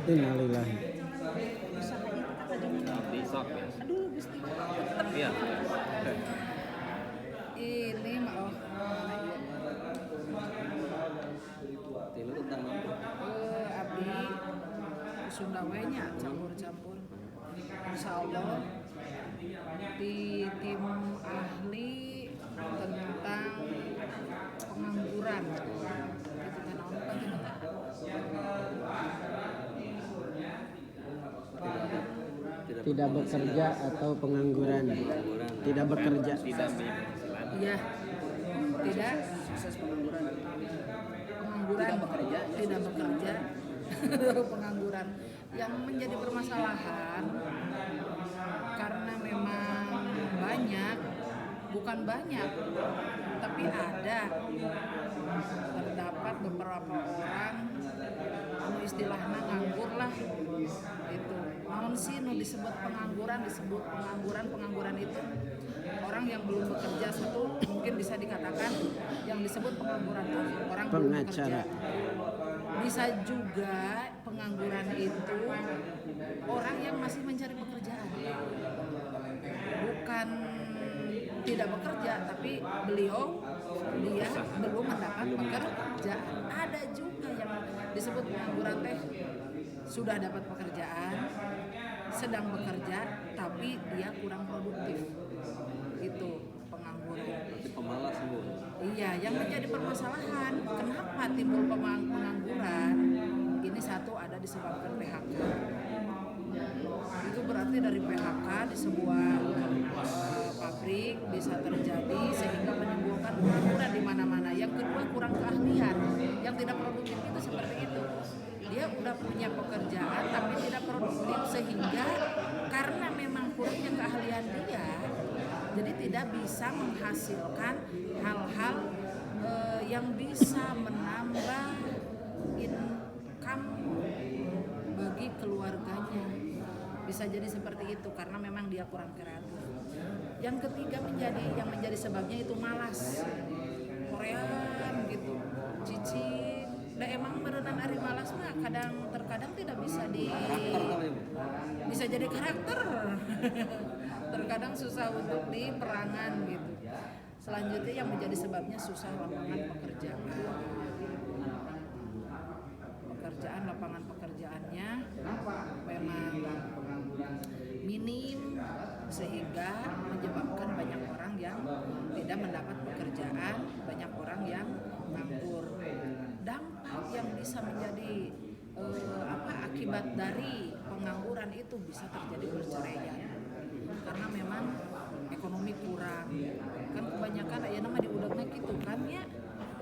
Innalillahi. Usaha itu kata jangan. Besok ya. Aduh, Gusti. Iya. Ini mah Tilu tentang apa? abdi Sunda we nya campur-campur. Insya Allah di tim ahli tentang pengangguran. Kita naon kan Tidak bekerja atau pengangguran. Tidak bekerja. Tidak punya penghasilan. Iya, tidak sukses pengangguran. Tidak bekerja, pengangguran yang menjadi permasalahan karena memang bukan banyak, tapi terdapat beberapa orang anu istilahnya nganggur lah itu. Namun sih nu disebut pengangguran itu orang yang belum bekerja. Satu mungkin bisa dikatakan yang disebut pengangguran itu orang belum bekerja. Bisa juga pengangguran itu orang yang masih mencari pekerjaan, bukan tidak bekerja, tapi dia belum mendapat pekerjaan. Ada juga yang disebut pengangguran teh sudah dapat pekerjaan, sedang bekerja, tapi dia kurang produktif. Itu pengangguran. Berarti pemalas Bu. Iya, yang menjadi permasalahan kenapa timbul pengangguran ini satu ada disebabkan PHK. Itu berarti dari PHK di sebuah pabrik bisa terjadi sehingga menimbulkan pengangguran di mana-mana. Yang kedua kurang keahlian, yang tidak produktif itu seperti itu. Dia udah punya pekerjaan tapi tidak produktif sehingga karena memang kurangnya keahlian dia, jadi tidak bisa menghasilkan hal-hal yang bisa menambah income bagi keluarganya. Bisa jadi seperti itu karena memang dia kurang kreatif. Yang ketiga yang menjadi sebabnya itu malas. Korean gitu, cicing. Da emang berenang ari malas mah terkadang tidak bisa bisa jadi karakter. Terkadang susah untuk diperangan gitu. Selanjutnya yang menjadi sebabnya susah lapangan lapangan pekerjaannya memang minim sehingga menyebabkan banyak orang yang tidak mendapat pekerjaan, banyak orang yang nganggur. Dampak yang bisa menjadi akibat dari pengangguran itu bisa terjadi perceraian karena memang ekonomi kurang. Kan kebanyakan aya nama di udangna gitu kan ya.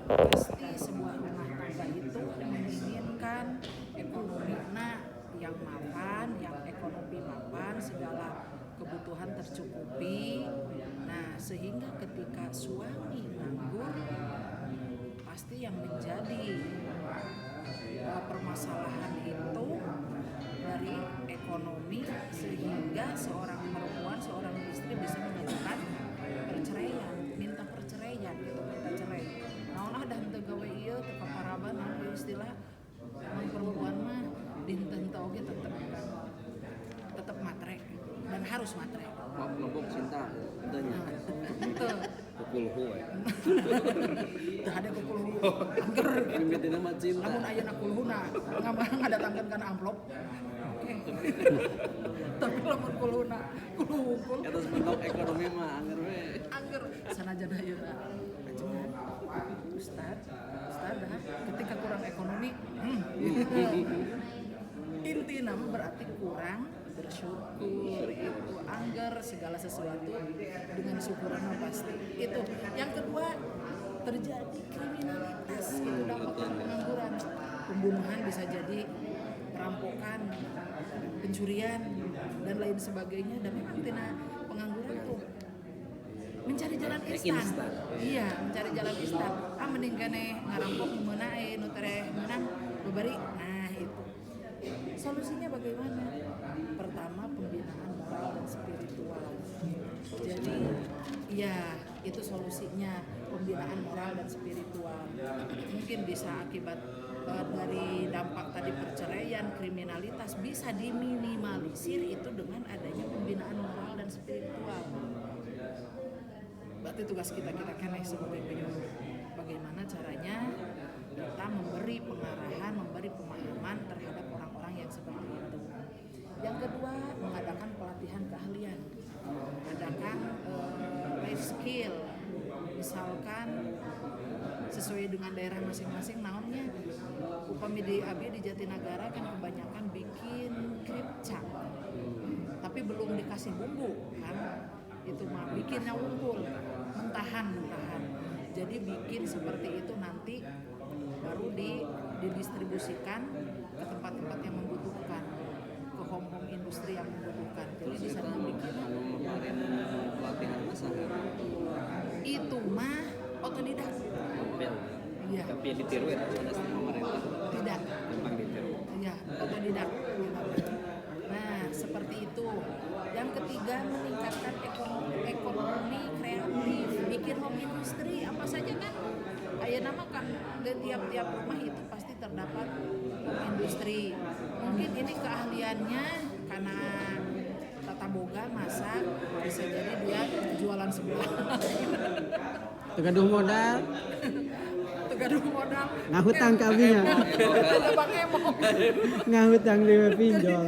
Pasti sebuah rumah tangga itu menginginkan ekonominya yang mapan, yang ekonomi mapan, segala kebutuhan tercukupi. Nah, sehingga ketika suami nganggur, pasti yang menjadi permasalahan itu dari ekonomi sehingga seorang perempuan, seorang istri bisa mengajukan perceraian, minta perceraian gitu, minta cerai. Naon dah henteu gawe ieu teu kaparaban istilah mun perempuan mah dihenteu oge tetep matre dan harus matre. Kelompok cinta tanya. Henteu. Kukulhu we. Teu ada kukulhu. Angger. Mimpitina mah cinta. Lamun ayeuna kulhuna ngadatangkeun kana amplop. Oke. Tapi lamun kulhuna kulhungkul. Atas bentuk ekonomi mah angger we. Angger sanajan ayeuna. Ustad dah ketika kurang ekonomi intina berarti kurang bersyukur. Itu angger segala sesuatu dengan syukuran pasti. Itu yang kedua terjadi kriminalitas, itu dampak dari pengangguran. Pembunuhan bisa jadi, perampokan, pencurian dan lain sebagainya. Dan memang tina pengangguran tuh mencari jalan instan. Iya, mencari jalan instan. Mending keneh ngarampok meunang nu tereh menang babari. Nah, itu. Solusinya bagaimana? Pertama, pembinaan moral dan spiritual. Jadi, ya itu solusinya, pembinaan moral dan spiritual. Mungkin bisa akibat dari dampak tadi perceraian, kriminalitas bisa diminimalisir itu dengan adanya pembinaan moral dan spiritual. Berarti tugas kita kene sebagai penyuluh, bagaimana caranya kita memberi pengarahan, memberi pemahaman terhadap orang-orang yang seperti itu. Yang kedua, mengadakan pelatihan keahlian, mengadakan life skill, misalkan sesuai dengan daerah masing-masing. Naonnya upami di abi di Jatinegara kan kebanyakan bikin kripca, tapi belum dikasih bumbu kan, itu mah bikinnya unggul, mentahan. Jadi bikin seperti itu nanti baru didistribusikan ke tempat-tempat yang membutuhkan, ke home industri yang membutuhkan. Jadi di sana bikin kemarin pelatihan masalah itu mah otodidak. Iya. Tapi yang ditiru ya ada sama pemerintah. Tidak. Gampang ditiru. Iya, otodidak. Nah, seperti itu. Yang ketiga, meningkatkan ekonomi kreatif, bikin home industry apa saja kan. Kayak nama kan di tiap-tiap rumah itu pasti terdapat home industry. Mungkin ini keahliannya karena tata boga masak, bisa jadi dia jualan sebelah. Tegaduh modal, Tegaduh modal. ngahutang kabinya, Ada Bang Emo. ngahutang di pinjol.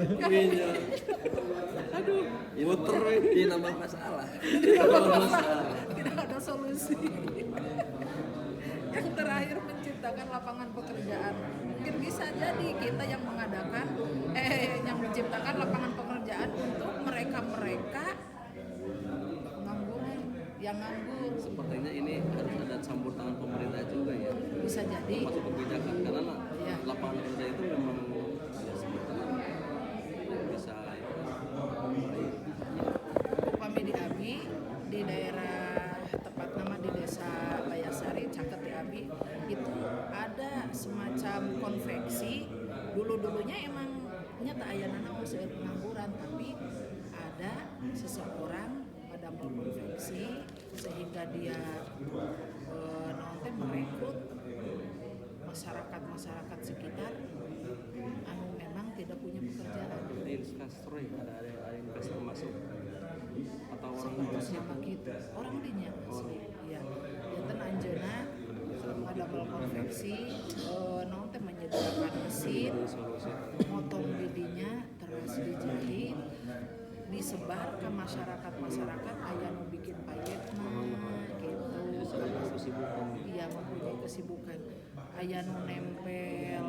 aduh muter ini nambah masalah. Tidak ada solusi. Yang terakhir, menciptakan lapangan pekerjaan. Mungkin bisa jadi kita yang mengadakan yang menciptakan lapangan pekerjaan untuk mereka pengangguran yang nganggur. Sepertinya ini harus ada campur tangan pemerintah juga ya, Bisa jadi. masuk kebijakan karena Iya. lapangan kerja itu memang ya sebetulnya bisa Upami di Abi, di daerah tepat nama di desa Bayasari, Caket di Abi, itu ada semacam konveksi. Dulunya emang nyata ayana usaha pengangguran, tapi ada seseorang madamel konveksi sehingga dia nonton merekrut masyarakat sekitar anu memang tidak punya pekerjaan. ada investor ya, ada investor masuk atau orang Siapa gitu? Orang dinya asli. Iya. Janten anjeunna madamel konveksi naon teh menyediakan mesin, motong bidinya terus dijahit, disebar ke masyarakat aya nu bikin payetna gitu. Iya, mempunyai kesibukan. Aya nu nempel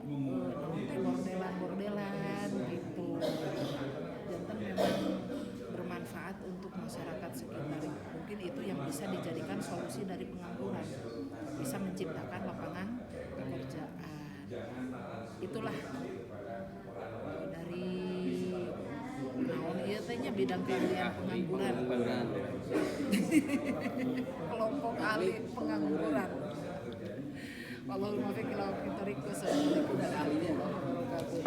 naon teh bordelan gitu. Janten memang bermanfaat untuk masyarakat sekitar. Mungkin itu yang bisa dijadikan solusi dari pengangguran, bisa menciptakan lapangan pekerjaan. Itulah dari naon ieu teh nya bidang keahlian pengangguran. Kelompok ahli pengangguran. Wallahul muwaffiq ila aqwamit thoriq. Wassalamualaikum warahmatullahi wabarakatuh.